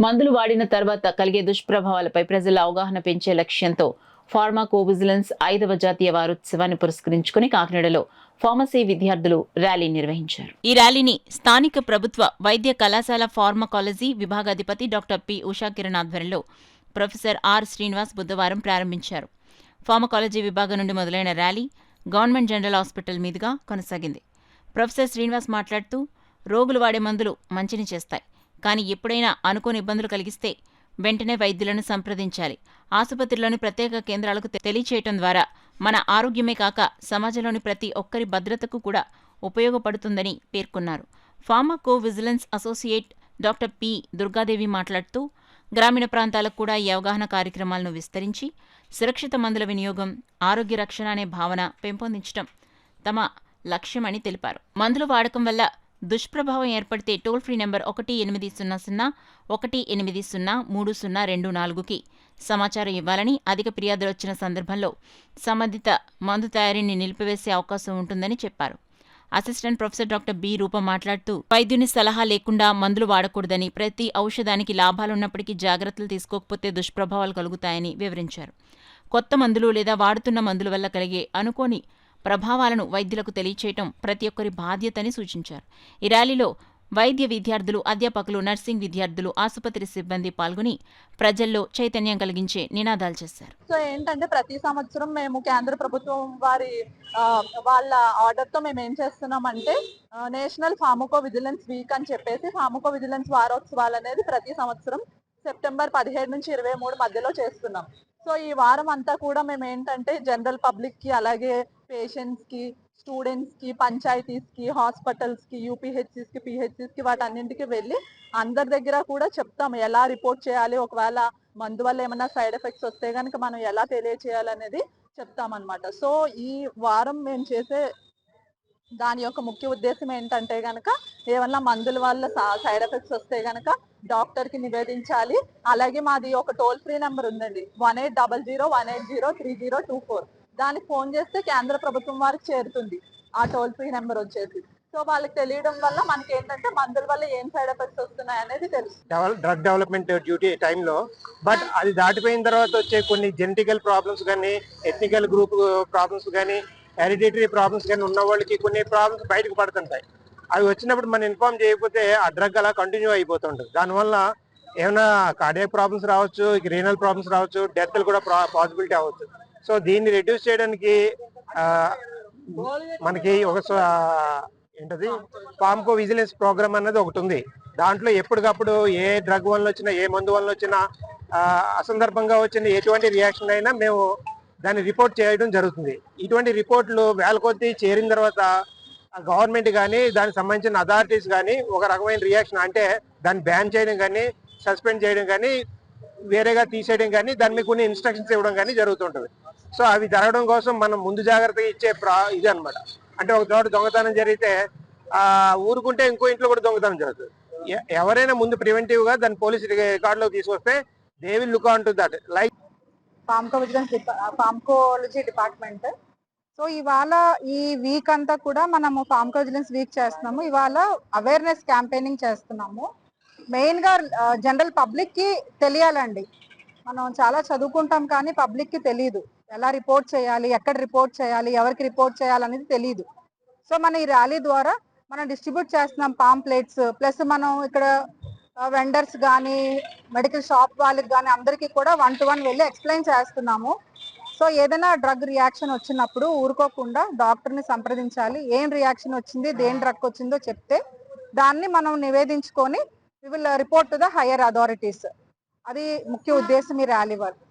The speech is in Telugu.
మందులు వాడిన తర్వాత కలిగే దుష్ప్రభావాలపై ప్రజల అవగాహన పెంచే లక్ష్యంతో ఫార్మాకోవిజిలెన్స్ 5వ జాతీయ వారోత్సవాన్ని పురస్కరించుకుని కాకినాడలో ఫార్మసీ విద్యార్థులు ర్యాలీ నిర్వహించారు. ఈ ర్యాలీని స్థానిక ప్రభుత్వ వైద్య కళాశాల ఫార్మకాలజీ విభాగాధిపతి డాక్టర్ పి ఉషాకిరణ్ ఆధ్వర్యంలో ప్రొఫెసర్ ఆర్ శ్రీనివాస్ బుధవారం ప్రారంభించారు. ఫార్మకాలజీ విభాగం నుండి మొదలైన ర్యాలీ గవర్నమెంట్ జనరల్ హాస్పిటల్ మీదుగా కొనసాగింది. ప్రొఫెసర్ శ్రీనివాస్ మాట్లాడుతూ, రోగులు వాడే మందులు మంచిని చేస్తాయి, కానీ ఎప్పుడైనా అనుకోని ఇబ్బందులు కలిగిస్తే వెంటనే వైద్యులను సంప్రదించాలి. ఆసుపత్రిలోని ప్రత్యేక కేంద్రాలకు తెలియచేయటం ద్వారా మన ఆరోగ్యమే కాక సమాజంలోని ప్రతి ఒక్కరి భద్రతకు కూడా ఉపయోగపడుతుందని పేర్కొన్నారు. Pharmacovigilance associate doctor P Durgadevi మాట్లాడుతూ, గ్రామీణ ప్రాంతాలకు కూడా ఈ అవగాహన కార్యక్రమాలను విస్తరించి సురక్షిత మందుల వినియోగం, ఆరోగ్య రక్షణ అనే భావన పెంపొందించడం తమ లక్ష్యమని తెలిపారు. మందుల వాడకం వల్ల దుష్ప్రభావం ఏర్పడితే టోల్ ఫ్రీ నెంబర్ 1800-180-3024కి సమాచారం ఇవ్వాలని, అధిక ఫిర్యాదులు వచ్చిన సందర్భంలో సంబంధిత మందు తయారీని నిలిపివేసే అవకాశం ఉంటుందని చెప్పారు. అసిస్టెంట్ ప్రొఫెసర్ డాక్టర్ బి రూప మాట్లాడుతూ, వైద్యుని సలహా లేకుండా మందులు వాడకూడదని, ప్రతి ఔషధానికి లాభాలున్నప్పటికీ జాగ్రత్తలు తీసుకోకపోతే దుష్ప్రభావాలు కలుగుతాయని వివరించారు. కొత్త మందులు లేదా వాడుతున్న మందుల వల్ల కలిగే అనుకోని ప్రభావాలను వైద్యులకు తెలియచేయటం ప్రతి ఒక్కరి బాధ్యతని సూచించారు. ఈ ర్యాలీలో వైద్య విద్యార్థులు, అధ్యాపకులు, నర్సింగ్ విద్యార్థులు, ఆసుపత్రి సిబ్బంది పాల్గొని ప్రజల్లో చైతన్యం కలిగించే నినాదాలు చేశారు. సో ఏంటంటే ప్రతి సంవత్సరం మేము కేంద్ర ప్రభుత్వం వారి వాళ్ళ ఆర్డర్ తో మేము ఏం చేస్తున్నామంటే నేషనల్ ఫార్మకో విజిలెన్స్ వీక్ అని చెప్పేసి ఫార్మకో విజిలెన్స్ వారోత్సవాలు అనేది ప్రతి సంవత్సరం సెప్టెంబర్ 17 నుంచి 23 మధ్యలో చేస్తున్నాం. సో ఈ వారం అంతా కూడా మేము ఏంటంటే జనరల్ పబ్లిక్ కి, అలాగే పేషెంట్స్ కి, స్టూడెంట్స్ కి, పంచాయతీస్ కి, హాస్పిటల్స్ కి, యూపీహెచ్సిస్ కి, పిహెచ్సిస్ కి వాటన్నింటికి వెళ్ళి అందరి దగ్గర కూడా చెప్తాము ఎలా రిపోర్ట్ చేయాలి, ఒకవేళ మందు వల్ల ఏమైనా సైడ్ ఎఫెక్ట్స్ వస్తే కనుక మనం ఎలా తెలియచేయాలనేది చెప్తామన్నమాట. సో ఈ వారం మేము చేసే దాని యొక్క ముఖ్య ఉద్దేశం ఏంటంటే గనక ఏమన్నా మందుల వల్ల సైడ్ ఎఫెక్ట్స్ వస్తే గనక డాక్టర్ కి నివేదించాలి. అలాగే మాది ఒక టోల్ ఫ్రీ నెంబర్ ఉందండి, 1800-180-3024. దానికి ఫోన్ చేస్తే కేంద్ర ప్రభుత్వం వారికి చేరుతుంది ఆ టోల్ ఫ్రీ నెంబర్ వచ్చేసి. సో వాళ్ళకి తెలియడం వల్ల మనకి ఏంటంటే మందుల వల్ల ఏం సైడ్ ఎఫెక్ట్స్ వస్తున్నాయి అనేది తెలుసు. డ్రగ్ డెవలప్మెంట్ డ్యూటీ టైంలో బట్ అది దాటిపోయిన తర్వాత వచ్చే కొన్ని జెనెటికల్ ప్రాబ్లమ్స్ కానీ, ఎథనికల్ గ్రూప్ ప్రాబ్లమ్స్ కానీ, హెరిడిటరీ ప్రాబ్లమ్స్ కానీ ఉన్న వాళ్ళకి కొన్ని ప్రాబ్లమ్స్ బయటకు పడుతుంటాయి. అవి వచ్చినప్పుడు మనం ఇన్ఫార్మ్ చేయకపోతే ఆ డ్రగ్ అలా కంటిన్యూ అయిపోతుంటుంది. దానివల్ల ఏమైనా కార్డియాక్ ప్రాబ్లమ్స్ రావచ్చు, రీనల్ ప్రాబ్లమ్స్ రావచ్చు, డెత్లు కూడా పాసిబిలిటీ అవ్వచ్చు. సో దీన్ని రెడ్యూస్ చేయడానికి మనకి ఒక ఏంటది ఫార్మకో విజిలెన్స్ ప్రోగ్రామ్ అన్నది ఒకటి ఉంది. దాంట్లో ఎప్పటికప్పుడు ఏ డ్రగ్ వల్ల వచ్చినా, ఏ మందు వల్ల వచ్చినా, అసందర్భంగా వచ్చిన ఎటువంటి రియాక్షన్ అయినా మేము దాన్ని రిపోర్ట్ చేయడం జరుగుతుంది. ఇటువంటి రిపోర్ట్లు వేల కొద్దీ చేరిన తర్వాత గవర్నమెంట్ కానీ, దానికి సంబంధించిన అథారిటీస్ కానీ ఒక రకమైన రియాక్షన్, అంటే దాన్ని బ్యాన్ చేయడం కానీ, సస్పెండ్ చేయడం కానీ, వేరేగా తీసేయడం కానీ, దాని మీద కొన్ని ఇన్స్ట్రక్షన్స్ ఇవ్వడం కానీ జరుగుతుంటుంది. సో అవి జరగడం కోసం మనం ముందు జాగ్రత్తగా ఇచ్చే ఇది అనమాట. అంటే ఒక చోట దొంగతనం జరిగితే ఊరుకుంటే ఇంకో ఇంట్లో కూడా దొంగతనం జరుగుతుంది. ఎవరైనా ముందు ప్రివెంటివ్ గా దాన్ని పోలీస్ రికార్డులోకి తీసుకొస్తే they will look on to that. Like pharmacology department. So ఇవాళ ఈ వీక్ అంతా కూడా మనము ఫార్మకోవిజిలెన్స్ వీక్ చేస్తున్నాము. ఇవాళ అవేర్నెస్ క్యాంపెయినింగ్ చేస్తున్నాము. మెయిన్ గా జనరల్ పబ్లిక్ కి తెలియాలండి. మనం చాలా చదువుకుంటాం కానీ పబ్లిక్ కి తెలియదు ఎలా రిపోర్ట్ చేయాలి, ఎక్కడ రిపోర్ట్ చేయాలి, ఎవరికి రిపోర్ట్ చేయాలి అనేది తెలియదు. సో మన ఈ ర్యాలీ ద్వారా మనం డిస్ట్రిబ్యూట్ చేస్తున్నాం పాంప్లెట్స్, ప్లస్ మనం ఇక్కడ వెండర్స్ కానీ, మెడికల్ షాప్ వాళ్ళకి కానీ అందరికీ కూడా 1-to-1 వెళ్ళి ఎక్స్ప్లెయిన్ చేస్తున్నాము. సో ఏదైనా డ్రగ్ రియాక్షన్ వచ్చినప్పుడు ఊరుకోకుండా డాక్టర్ని సంప్రదించాలి. ఏం రియాక్షన్ వచ్చింది, దేని డ్రగ్ వచ్చిందో చెప్తే దాన్ని మనం నివేదించుకొని we will report to the higher authorities. అది ముఖ్య ఉద్దేశం ఈ ర్యాలీ వల్ల.